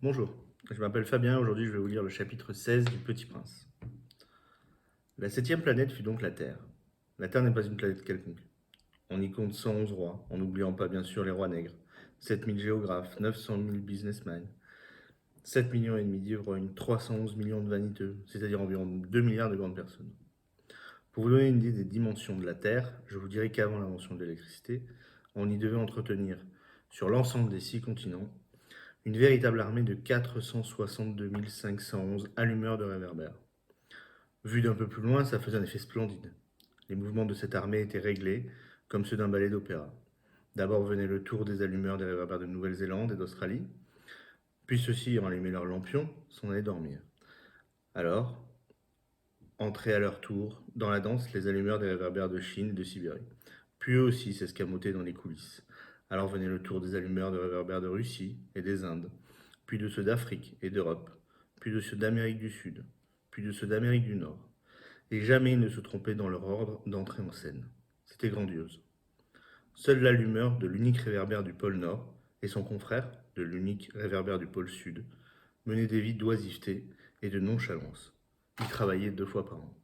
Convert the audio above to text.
Bonjour, je m'appelle Fabien, aujourd'hui je vais vous lire le chapitre 16 du Petit Prince. La septième planète fut donc la Terre. La Terre n'est pas une planète quelconque. On y compte 111 rois, en n'oubliant pas bien sûr les rois nègres, 7000 géographes, 900 000 businessmen, 7 millions et demi d'ivrognes, 311 millions de vaniteux, c'est-à-dire environ 2 milliards de grandes personnes. Pour vous donner une idée des dimensions de la Terre, je vous dirai qu'avant l'invention de l'électricité, on y devait entretenir, sur l'ensemble des 6 continents, une véritable armée de 462 511 allumeurs de réverbères. Vu d'un peu plus loin, ça faisait un effet splendide. Les mouvements de cette armée étaient réglés, comme ceux d'un ballet d'opéra. D'abord venait le tour des allumeurs des réverbères de Nouvelle-Zélande et d'Australie, puis ceux-ci, ayant allumé leurs lampions, s'en allaient dormir. Alors, entraient à leur tour dans la danse les allumeurs des réverbères de Chine et de Sibérie. Puis eux aussi s'escamotaient dans les coulisses. Alors venait le tour des allumeurs de réverbères de Russie et des Indes, puis de ceux d'Afrique et d'Europe, puis de ceux d'Amérique du Sud, puis de ceux d'Amérique du Nord. Et jamais ils ne se trompaient dans leur ordre d'entrée en scène. C'était grandiose. Seul l'allumeur de l'unique réverbère du pôle Nord et son confrère, de l'unique réverbère du pôle Sud, menaient des vies d'oisiveté et de nonchalance. Ils travaillaient 2 fois par an.